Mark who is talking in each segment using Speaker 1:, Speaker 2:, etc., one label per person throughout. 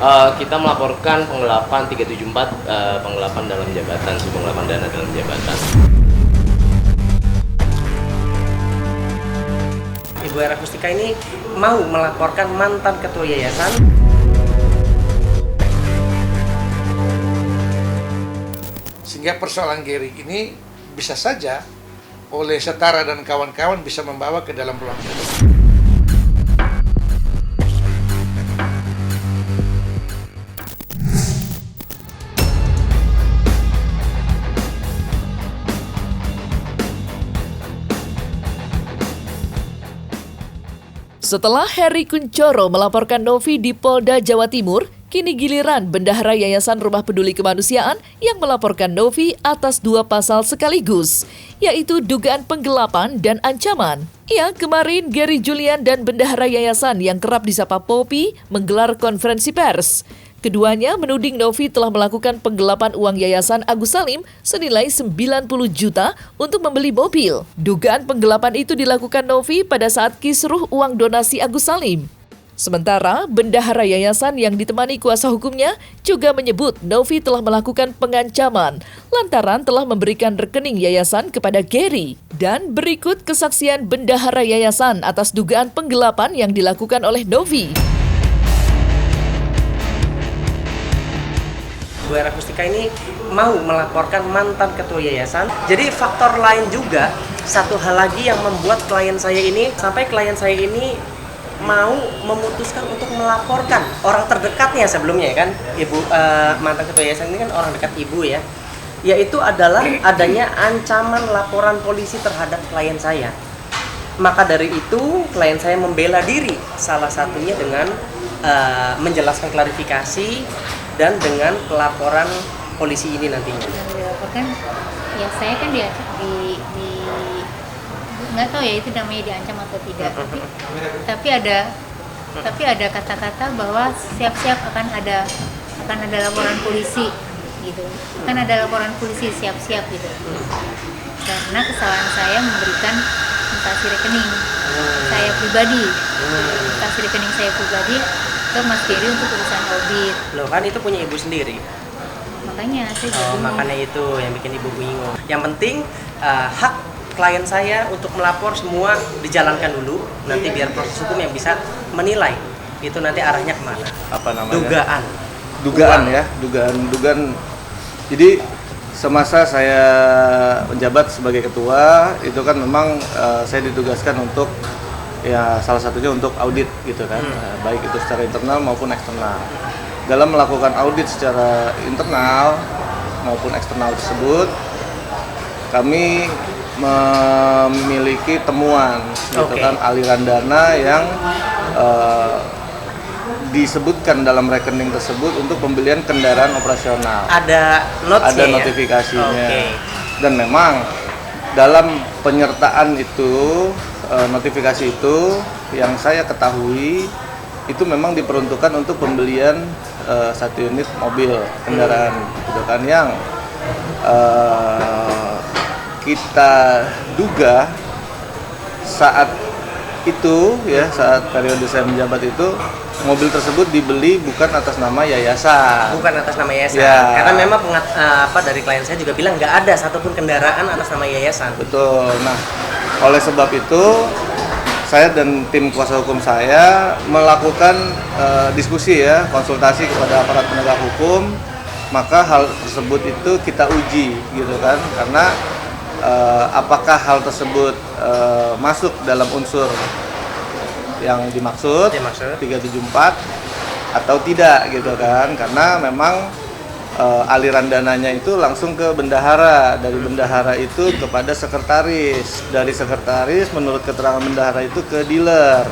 Speaker 1: Kita melaporkan penggelapan 374, penggelapan dalam jabatan, penggelapan dana dalam jabatan.
Speaker 2: Ibu Era Kustika ini mau melaporkan mantan ketua yayasan.
Speaker 3: Sehingga persoalan Gary ini bisa saja oleh Setara dan kawan-kawan bisa membawa ke dalam ruang publik.
Speaker 4: Setelah Heri Kunchoro melaporkan Novi di Polda Jawa Timur, kini giliran Bendahara Yayasan Rumah Peduli Kemanusiaan yang melaporkan Novi atas 2 pasal sekaligus, yaitu dugaan penggelapan dan ancaman. Ya, kemarin Gary Julian dan Bendahara Yayasan yang kerap disapa Poppy menggelar konferensi pers. Keduanya menuding Novi telah melakukan penggelapan uang Yayasan Agus Salim senilai 90 juta untuk membeli mobil. Dugaan penggelapan itu dilakukan Novi pada saat kisruh uang donasi Agus Salim. Sementara, Bendahara Yayasan yang ditemani kuasa hukumnya juga menyebut Novi telah melakukan pengancaman lantaran telah memberikan rekening yayasan kepada Gary. Dan berikut kesaksian Bendahara Yayasan atas dugaan penggelapan yang dilakukan oleh Novi.
Speaker 2: Ibu Era Kustika ini mau melaporkan mantan ketua yayasan. Jadi faktor lain juga, satu hal lagi yang membuat klien saya ini, sampai klien saya ini mau memutuskan untuk melaporkan orang terdekatnya sebelumnya kan, ibu mantan ketua yayasan ini kan orang dekat ibu ya, yaitu adalah adanya ancaman laporan polisi terhadap klien saya. Maka dari itu klien saya membela diri, salah satunya dengan menjelaskan klarifikasi dan dengan pelaporan polisi ini nantinya.
Speaker 5: Dilaporkan, ya saya kan nggak tahu ya itu namanya diancam atau tidak, tapi ada kata-kata bahwa siap-siap akan ada laporan polisi gitu, akan ada laporan polisi siap-siap gitu, karena kesalahan saya memberikan mutasi rekening saya pribadi, mutasi rekening saya pribadi ke Mas Gary untuk urusan audit.
Speaker 2: Loh kan itu punya ibu sendiri.
Speaker 5: Makanya saya bingung.
Speaker 2: Makanya itu yang bikin ibu bingung. Yang penting hak klien saya untuk melapor semua dijalankan dulu. Nanti biar proses hukum yang bisa menilai itu nanti arahnya kemana.
Speaker 6: Apa namanya? Dugaan. Jadi semasa saya menjabat sebagai ketua itu kan memang saya ditugaskan untuk ya salah satunya untuk audit gitu kan, baik itu secara internal maupun eksternal. Dalam melakukan audit secara internal maupun eksternal tersebut, kami memiliki temuan gitu kan, aliran dana yang disebutkan dalam rekening tersebut untuk pembelian kendaraan operasional.
Speaker 2: Ada
Speaker 6: notifikasinya. Dan memang dalam penyertaan itu notifikasi itu yang saya ketahui itu memang diperuntukkan untuk pembelian 1 unit mobil kendaraan gitu kan, yang kita duga saat itu ya, saat periode saya menjabat itu mobil tersebut dibeli bukan atas nama yayasan.
Speaker 2: Bukan atas nama yayasan.
Speaker 6: Ya.
Speaker 2: Karena memang dari klien saya juga bilang nggak ada satupun kendaraan atas nama yayasan.
Speaker 6: Betul. Nah, oleh sebab itu saya dan tim kuasa hukum saya melakukan diskusi ya, konsultasi kepada aparat penegak hukum. Maka hal tersebut itu kita uji gitu kan, karena apakah hal tersebut masuk dalam unsur yang dimaksud 374 atau tidak gitu kan, karena memang aliran dananya itu langsung ke bendahara, dari bendahara itu kepada sekretaris, dari sekretaris menurut keterangan bendahara itu ke dealer,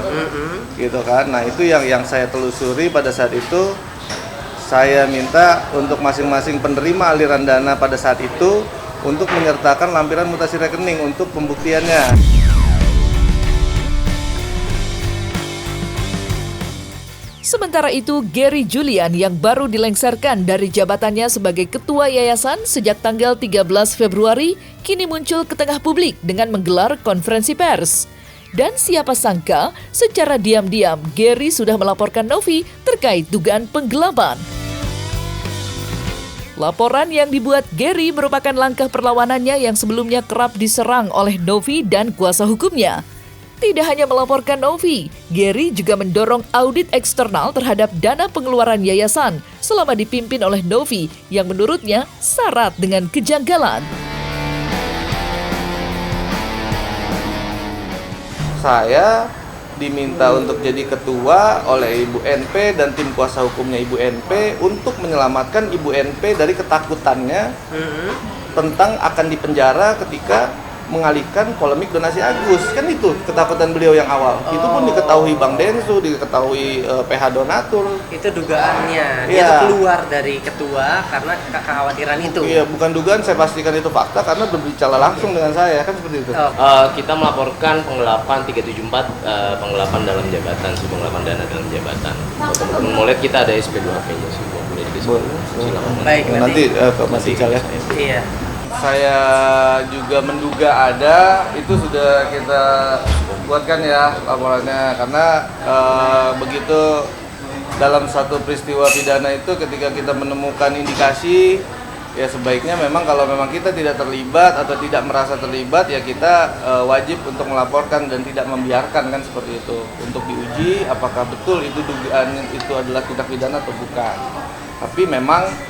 Speaker 6: gitu kan. Nah itu yang saya telusuri pada saat itu. Saya minta untuk masing-masing penerima aliran dana pada saat itu untuk menyertakan lampiran mutasi rekening untuk pembuktiannya.
Speaker 4: Sementara itu, Gary Julian yang baru dilengsarkan dari jabatannya sebagai ketua yayasan sejak tanggal 13 Februari, kini muncul ke tengah publik dengan menggelar konferensi pers. Dan siapa sangka, secara diam-diam Gary sudah melaporkan Novi terkait dugaan penggelapan. Laporan yang dibuat Gary merupakan langkah perlawanannya yang sebelumnya kerap diserang oleh Novi dan kuasa hukumnya. Tidak hanya melaporkan Novi, Gary juga mendorong audit eksternal terhadap dana pengeluaran yayasan selama dipimpin oleh Novi yang menurutnya syarat dengan kejanggalan.
Speaker 6: Saya diminta untuk jadi ketua oleh Ibu NP dan tim kuasa hukumnya Ibu NP untuk menyelamatkan Ibu NP dari ketakutannya tentang akan dipenjara ketika mengalihkan polemik donasi Agus. Kan itu ketakutan beliau yang awal. Itu pun diketahui Bang Densu, diketahui PH Donatur.
Speaker 2: Itu dugaannya. Dia
Speaker 6: Iya.
Speaker 2: tuh keluar dari ketua karena kekhawatiran itu.
Speaker 6: Iya, bukan dugaan, saya pastikan itu fakta karena berbicara langsung dengan saya, kan seperti itu.
Speaker 2: Oh.
Speaker 1: Kita melaporkan penggelapan 374 penggelapan dalam jabatan, penggelapan dana dalam jabatan. Kalau teman-teman mau lihat kita ada SP2P-nya sih, boleh dikasih. Silakan.
Speaker 2: Baik,
Speaker 6: Nanti ke Mas Ical ya.
Speaker 2: Iya.
Speaker 6: Saya juga menduga ada, itu sudah kita buatkan ya laporannya karena begitu dalam satu peristiwa pidana itu ketika kita menemukan indikasi ya sebaiknya memang kalau memang kita tidak terlibat atau tidak merasa terlibat ya kita wajib untuk melaporkan dan tidak membiarkan kan seperti itu untuk diuji apakah betul itu dugaan itu adalah tindak pidana atau bukan. Tapi memang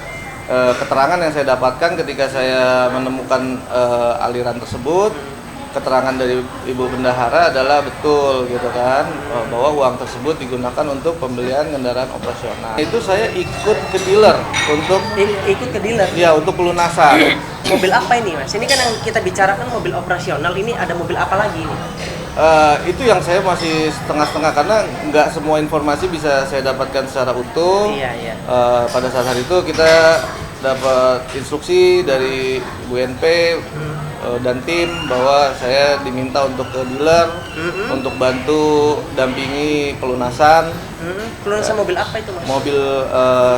Speaker 6: keterangan yang saya dapatkan ketika saya menemukan aliran tersebut, keterangan dari Ibu Bendahara adalah betul gitu kan, bahwa uang tersebut digunakan untuk pembelian kendaraan operasional. Itu saya ikut ke dealer untuk
Speaker 2: Ikut ke dealer.
Speaker 6: ya untuk pelunasan.
Speaker 2: Mobil apa ini, Mas? Ini kan yang kita bicarakan mobil operasional, ini ada mobil apa lagi ini?
Speaker 6: Itu yang saya masih setengah-setengah karena nggak semua informasi bisa saya dapatkan secara utuh.
Speaker 2: Iya.
Speaker 6: Pada saat itu kita dapat instruksi dari BNP dan tim bahwa saya diminta untuk ke dealer untuk bantu dampingi pelunasan.
Speaker 2: Pelunasan mobil apa itu, Mas?
Speaker 6: Mobil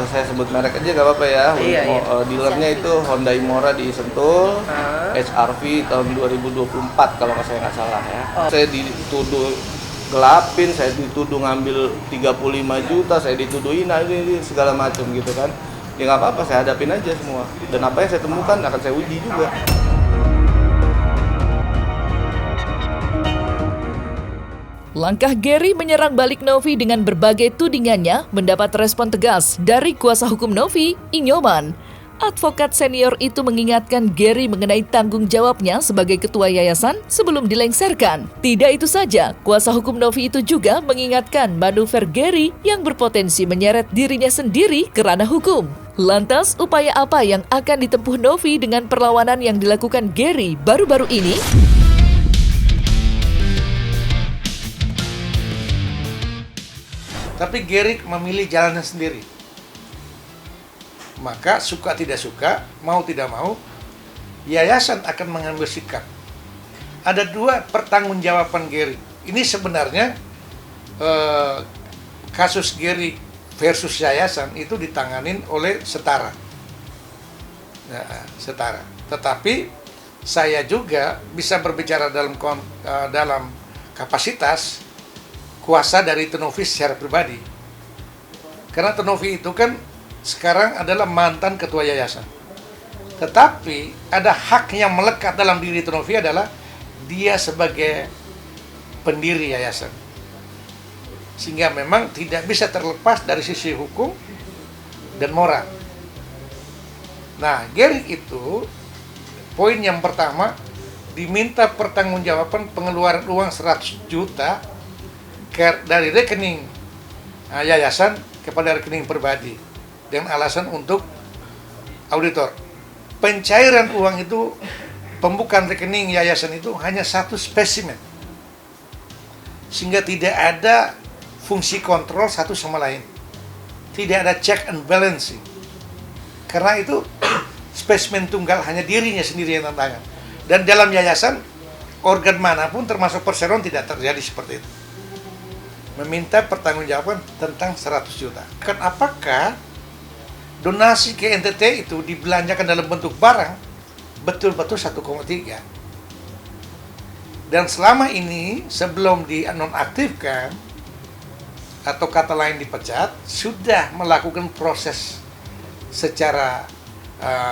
Speaker 6: saya sebut merek aja nggak apa-apa ya.
Speaker 2: Iya.
Speaker 6: Dealernya itu Honda Imora di Sentul, HRV tahun 2024 kalau saya nggak salah ya. Saya dituduh gelapin, saya dituduh ngambil 35 juta, saya dituduh ini segala macam gitu kan. Ya nggak apa-apa, saya hadapin aja semua. Dan apa yang saya temukan akan saya uji juga.
Speaker 4: Langkah Gary menyerang balik Novi dengan berbagai tudingannya mendapat respon tegas dari kuasa hukum Novi, Inyoman. Advokat senior itu mengingatkan Gary mengenai tanggung jawabnya sebagai ketua yayasan sebelum dilengsarkan. Tidak itu saja, kuasa hukum Novi itu juga mengingatkan manuver Gary yang berpotensi menyeret dirinya sendiri ke ranah hukum. Lantas, upaya apa yang akan ditempuh Novi dengan perlawanan yang dilakukan Gary baru-baru ini?
Speaker 3: Tapi Gary memilih jalannya sendiri. Maka suka tidak suka, mau tidak mau, yayasan akan mengambil sikap. Ada dua pertanggungjawaban Gary. Ini sebenarnya kasus Gary versus yayasan itu ditanganin oleh Setara. Nah, Setara. Tetapi saya juga bisa berbicara dalam kapasitas kuasa dari Tenovi secara pribadi. Karena Tenovi itu kan sekarang adalah mantan ketua yayasan. Tetapi ada hak yang melekat dalam diri Tenovi adalah dia sebagai pendiri yayasan. Sehingga memang tidak bisa terlepas dari sisi hukum dan moral. Nah, Gary itu poin yang pertama diminta pertanggungjawaban pengeluaran uang 100 juta dari rekening yayasan kepada rekening pribadi dengan alasan untuk auditor. Pencairan uang itu, pembukaan rekening yayasan itu hanya satu spesimen, sehingga tidak ada fungsi kontrol satu sama lain, tidak ada check and balancing. Karena itu spesimen tunggal hanya dirinya sendiri yang tantangan. Dan dalam yayasan organ manapun termasuk Perseron tidak terjadi seperti itu. Meminta pertanggungjawaban tentang 100 juta. Kan apakah donasi ke NTT itu dibelanjakan dalam bentuk barang betul-betul 1,3. Dan selama ini sebelum dinonaktifkan atau kata lain dipecat, sudah melakukan proses secara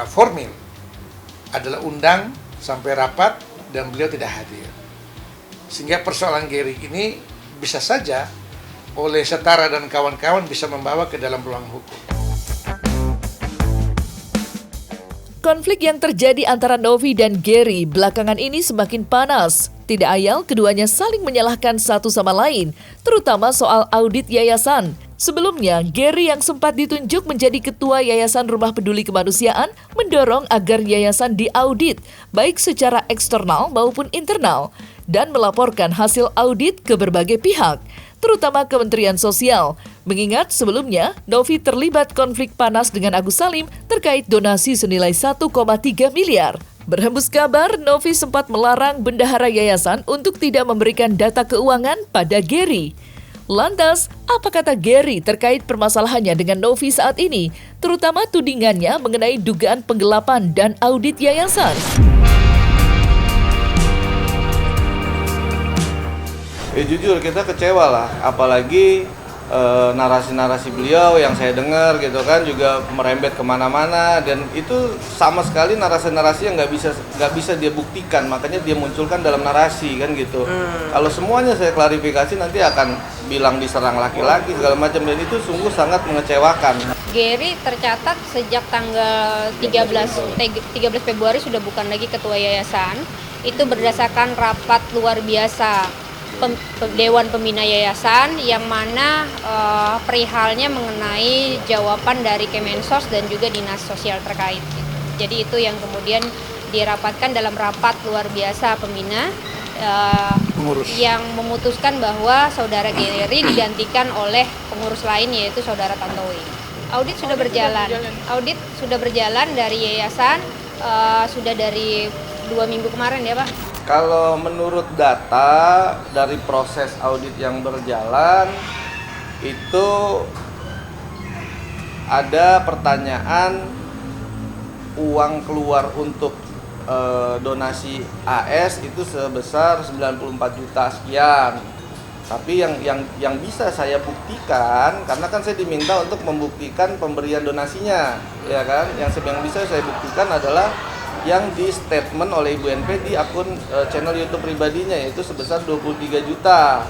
Speaker 3: formil, adalah undang sampai rapat dan beliau tidak hadir. Sehingga persoalan Gary ini bisa saja oleh Setara dan kawan-kawan bisa membawa ke dalam ruang hukum.
Speaker 4: Konflik yang terjadi antara Novi dan Gary belakangan ini semakin panas. Tidak ayal keduanya saling menyalahkan satu sama lain, terutama soal audit yayasan. Sebelumnya, Gary yang sempat ditunjuk menjadi ketua Yayasan Rumah Peduli Kemanusiaan mendorong agar yayasan diaudit, baik secara eksternal maupun internal, dan melaporkan hasil audit ke berbagai pihak, terutama Kementerian Sosial. Mengingat sebelumnya, Novi terlibat konflik panas dengan Agus Salim terkait donasi senilai 1,3 miliar. Berhembus kabar, Novi sempat melarang bendahara yayasan untuk tidak memberikan data keuangan pada Gary. Lantas, apa kata Gary terkait permasalahannya dengan Novi saat ini, terutama tudingannya mengenai dugaan penggelapan dan audit yayasan?
Speaker 6: Jujur kita kecewa lah, apalagi narasi-narasi beliau yang saya dengar gitu kan juga merembet kemana-mana, dan itu sama sekali narasi-narasi yang nggak bisa dia buktikan, makanya dia munculkan dalam narasi kan gitu. Kalau semuanya saya klarifikasi nanti akan bilang diserang laki-laki segala macam, dan itu sungguh sangat mengecewakan.
Speaker 7: Gary tercatat sejak tanggal 13 Februari sudah bukan lagi ketua yayasan. Itu berdasarkan rapat luar biasa Dewan Pembina Yayasan yang mana perihalnya mengenai jawaban dari Kemensos dan juga Dinas Sosial terkait. Jadi itu yang kemudian dirapatkan dalam rapat luar biasa pembina yang memutuskan bahwa saudara Gary digantikan oleh pengurus lain yaitu saudara Tantowi. Audit sudah berjalan dari yayasan sudah dari 2 minggu kemarin ya Pak.
Speaker 6: Kalau menurut data dari proses audit yang berjalan, itu ada pertanyaan uang keluar untuk donasi AS itu sebesar 94 juta sekian. Tapi yang bisa saya buktikan, karena kan saya diminta untuk membuktikan pemberian donasinya, ya kan? Yang bisa saya buktikan adalah yang di statement oleh Ibu NP di akun channel YouTube pribadinya, yaitu sebesar 23 juta,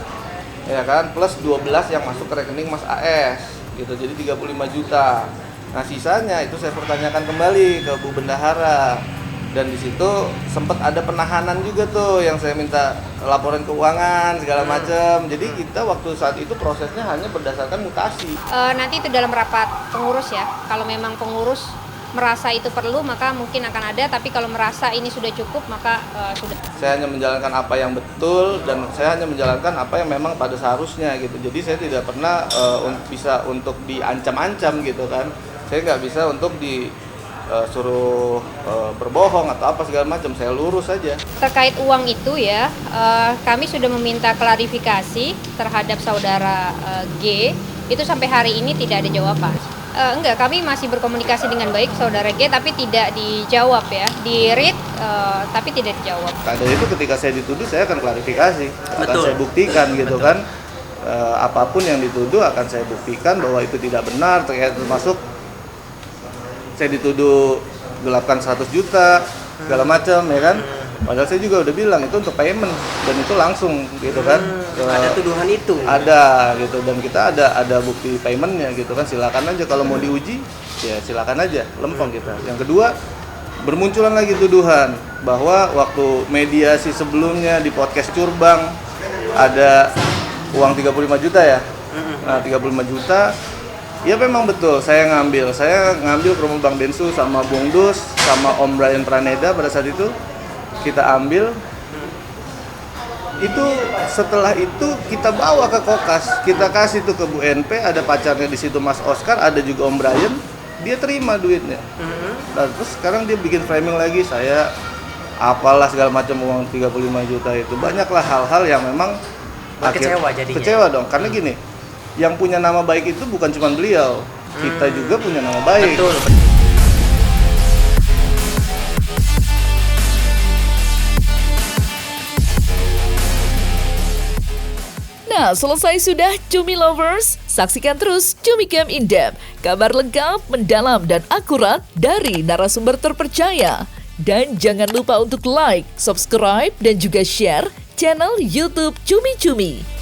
Speaker 6: ya kan, plus 12 yang masuk ke rekening Mas AS gitu, jadi 35 juta. Nah sisanya itu saya pertanyakan kembali ke Bu Bendahara, dan di situ sempat ada penahanan juga tuh yang saya minta laporan keuangan segala macam. Jadi kita waktu saat itu prosesnya hanya berdasarkan mutasi.
Speaker 7: Nanti itu dalam rapat pengurus ya, kalau memang pengurus merasa itu perlu maka mungkin akan ada, tapi kalau merasa ini sudah cukup maka sudah. Saya
Speaker 6: hanya menjalankan apa yang betul dan saya hanya menjalankan apa yang memang pada seharusnya gitu. Jadi saya tidak pernah bisa untuk diancam-ancam gitu kan. Saya nggak bisa untuk disuruh berbohong atau apa segala macam. Saya lurus saja. Terkait uang itu ya, kami sudah meminta klarifikasi terhadap saudara G. Itu sampai hari ini tidak ada jawaban. Enggak, kami masih berkomunikasi dengan baik saudara G, tapi tidak dijawab ya, di-read tapi tidak dijawab. Karena itu ketika saya dituduh saya akan klarifikasi, akan saya buktikan gitu kan, apapun yang dituduh akan saya buktikan bahwa itu tidak benar, termasuk saya dituduh gelapkan 100 juta segala macam ya kan. Padahal saya juga udah bilang itu untuk payment dan itu langsung gitu kan.
Speaker 2: Ada tuduhan itu.
Speaker 6: Ada gitu, dan kita ada bukti paymentnya gitu kan. Silakan aja kalau mau diuji ya silakan aja, lempeng kita. Yang kedua, bermunculan lagi tuduhan bahwa waktu mediasi sebelumnya di podcast Curbang ada uang 35 juta ya. Nah, 35 juta ya memang betul saya ngambil ke rumah Bang Densu sama Bung Dus sama Om Brian Praneda pada saat itu. Kita ambil itu, setelah itu kita bawa ke Kokas, kita kasih tuh ke Bu NP, ada pacarnya di situ Mas Oscar, ada juga Om Brian, dia terima duitnya. Nah, terus sekarang dia bikin framing lagi, saya apalah segala macam uang 35 juta itu. Banyaklah hal-hal yang memang
Speaker 2: kecewa jadinya.
Speaker 6: Kecewa dong, karena gini, yang punya nama baik itu bukan cuma beliau, kita juga punya nama baik.
Speaker 2: Betul.
Speaker 4: Nah, selesai sudah Cumi Lovers. Saksikan terus Cumi Camp In Depth, kabar lengkap, mendalam, dan akurat dari narasumber terpercaya. Dan jangan lupa untuk like, subscribe, dan juga share channel YouTube Cumi Cumi.